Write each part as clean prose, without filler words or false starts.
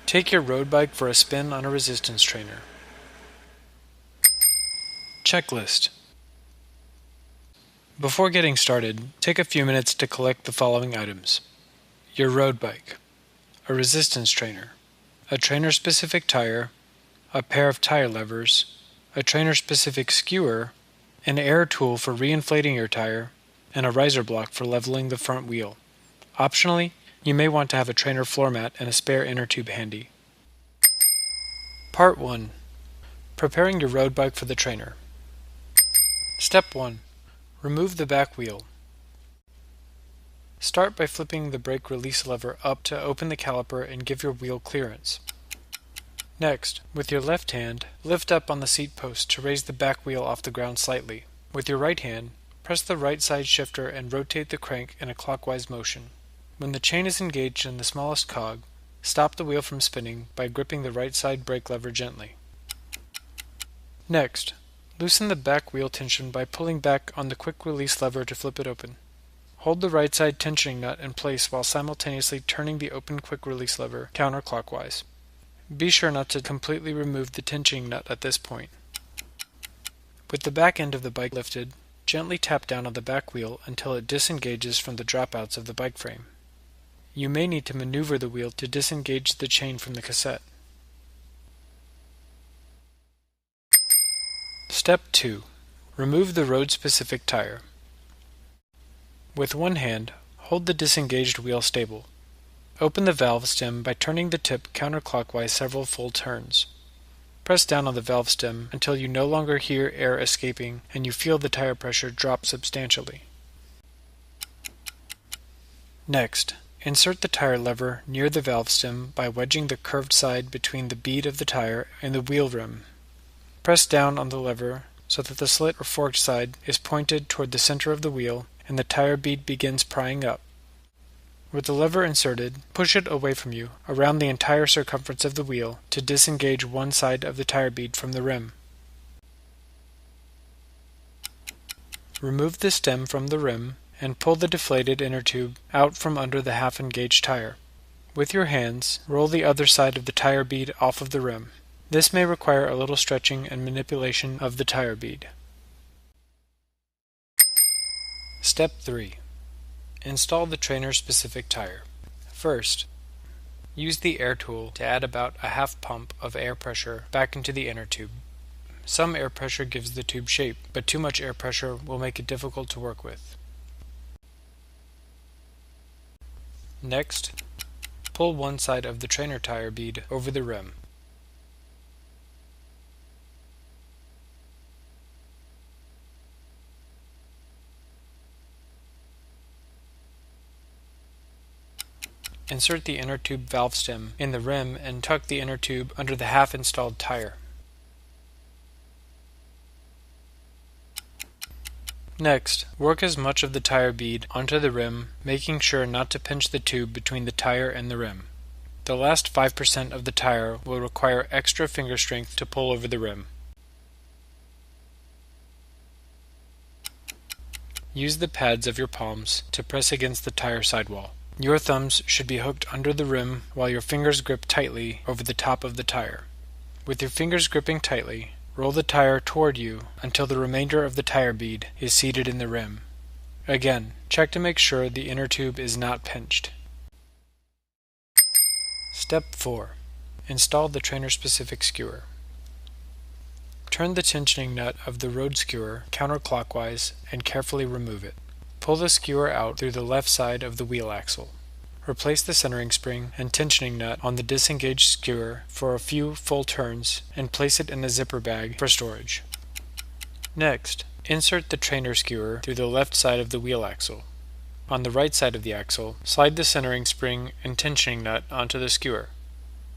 Take your road bike for a spin on a resistance trainer. Checklist. Before getting started, take a few minutes to collect the following items: your road bike, a resistance trainer, a trainer-specific tire, a pair of tire levers, a trainer-specific skewer, an air tool for reinflating your tire, and a riser block for leveling the front wheel. Optionally, you may want to have a trainer floor mat and a spare inner tube handy. Part 1. Preparing your road bike for the trainer. Step 1. Remove the back wheel. Start by flipping the brake release lever up to open the caliper and give your wheel clearance. Next, with your left hand, lift up on the seat post to raise the back wheel off the ground slightly. With your right hand, press the right side shifter and rotate the crank in a clockwise motion. When the chain is engaged in the smallest cog, stop the wheel from spinning by gripping the right side brake lever gently. Next, loosen the back wheel tension by pulling back on the quick release lever to flip it open. Hold the right side tensioning nut in place while simultaneously turning the open quick release lever counterclockwise. Be sure not to completely remove the tensioning nut at this point. With the back end of the bike lifted, gently tap down on the back wheel until it disengages from the dropouts of the bike frame. You may need to maneuver the wheel to disengage the chain from the cassette. Step 2. Remove the road-specific tire. With one hand, hold the disengaged wheel stable. Open the valve stem by turning the tip counterclockwise several full turns. Press down on the valve stem until you no longer hear air escaping and you feel the tire pressure drop substantially. Next, insert the tire lever near the valve stem by wedging the curved side between the bead of the tire and the wheel rim. Press down on the lever so that the slit or forked side is pointed toward the center of the wheel and the tire bead begins prying up. With the lever inserted, push it away from you around the entire circumference of the wheel to disengage one side of the tire bead from the rim. Remove the stem from the rim and pull the deflated inner tube out from under the half-engaged tire. With your hands, roll the other side of the tire bead off of the rim. This may require a little stretching and manipulation of the tire bead. Step 3. Install the trainer-specific tire. First, use the air tool to add about a half pump of air pressure back into the inner tube. Some air pressure gives the tube shape, but too much air pressure will make it difficult to work with. Next, pull one side of the trainer tire bead over the rim. Insert the inner tube valve stem in the rim and tuck the inner tube under the half-installed tire. Next, work as much of the tire bead onto the rim, making sure not to pinch the tube between the tire and the rim. The last 5% of the tire will require extra finger strength to pull over the rim. Use the pads of your palms to press against the tire sidewall. Your thumbs should be hooked under the rim while your fingers grip tightly over the top of the tire. With your fingers gripping tightly, roll the tire toward you until the remainder of the tire bead is seated in the rim. Again, check to make sure the inner tube is not pinched. Step 4. Install the trainer-specific skewer. Turn the tensioning nut of the road skewer counterclockwise and carefully remove it. Pull the skewer out through the left side of the wheel axle. Replace the centering spring and tensioning nut on the disengaged skewer for a few full turns and place it in a zipper bag for storage. Next, insert the trainer skewer through the left side of the wheel axle. On the right side of the axle, slide the centering spring and tensioning nut onto the skewer.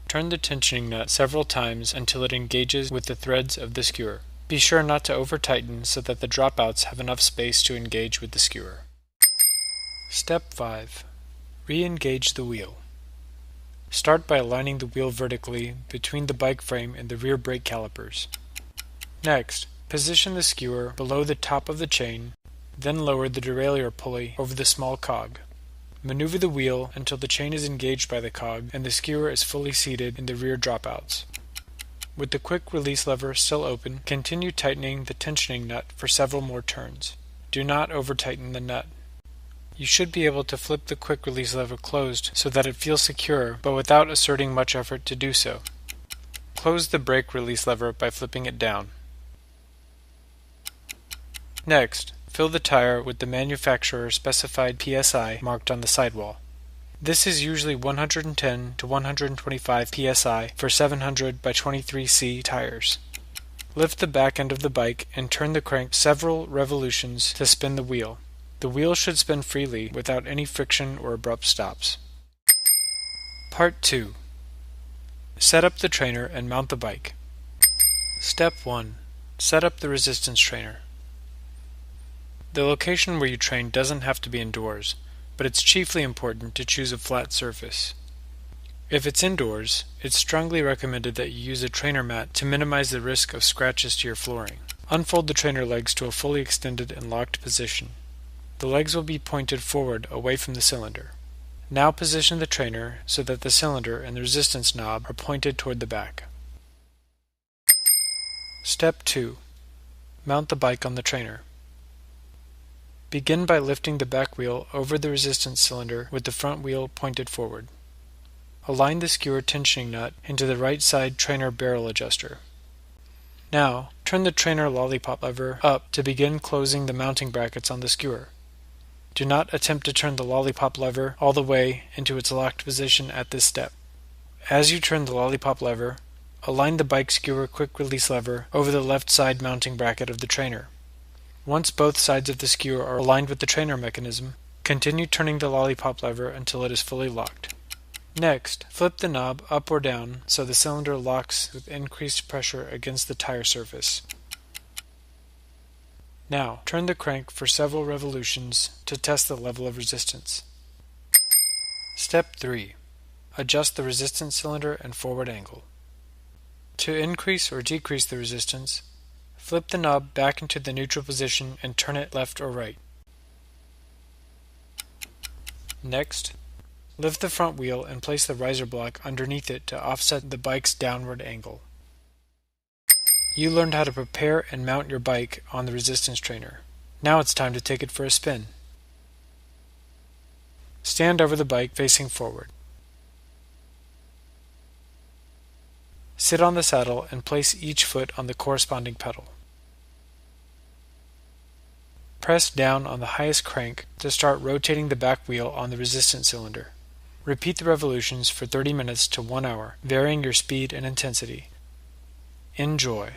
Turn the tensioning nut several times until it engages with the threads of the skewer. Be sure not to over-tighten so that the dropouts have enough space to engage with the skewer. Step 5. Re-engage the wheel. Start by aligning the wheel vertically between the bike frame and the rear brake calipers. Next, position the skewer below the top of the chain, then lower the derailleur pulley over the small cog. Maneuver the wheel until the chain is engaged by the cog and the skewer is fully seated in the rear dropouts. With the quick release lever still open, continue tightening the tensioning nut for several more turns. Do not over-tighten the nut. You should be able to flip the quick release lever closed so that it feels secure, but without exerting much effort to do so. Close the brake release lever by flipping it down. Next, fill the tire with the manufacturer's specified PSI marked on the sidewall. This is usually 110 to 125 PSI for 700 by 23C tires. Lift the back end of the bike and turn the crank several revolutions to spin the wheel. The wheel should spin freely without any friction or abrupt stops. Part 2. Set up the trainer and mount the bike. Step 1. Set up the resistance trainer. The location where you train doesn't have to be indoors, but it's chiefly important to choose a flat surface. If it's indoors, it's strongly recommended that you use a trainer mat to minimize the risk of scratches to your flooring. Unfold the trainer legs to a fully extended and locked position. The legs will be pointed forward away from the cylinder. Now position the trainer so that the cylinder and the resistance knob are pointed toward the back. Step 2. Mount the bike on the trainer. Begin by lifting the back wheel over the resistance cylinder with the front wheel pointed forward. Align the skewer tensioning nut into the right side trainer barrel adjuster. Now, turn the trainer lollipop lever up to begin closing the mounting brackets on the skewer. Do not attempt to turn the lollipop lever all the way into its locked position at this step. As you turn the lollipop lever, align the bike skewer quick release lever over the left side mounting bracket of the trainer. Once both sides of the skewer are aligned with the trainer mechanism, continue turning the lollipop lever until it is fully locked. Next, flip the knob up or down so the cylinder locks with increased pressure against the tire surface. Now, turn the crank for several revolutions to test the level of resistance. Step 3. Adjust the resistance cylinder and forward angle. To increase or decrease the resistance, flip the knob back into the neutral position and turn it left or right. Next, lift the front wheel and place the riser block underneath it to offset the bike's downward angle. You learned how to prepare and mount your bike on the resistance trainer. Now it's time to take it for a spin. Stand over the bike facing forward. Sit on the saddle and place each foot on the corresponding pedal. Press down on the highest crank to start rotating the back wheel on the resistance cylinder. Repeat the revolutions for 30 minutes to 1 hour, varying your speed and intensity. Enjoy.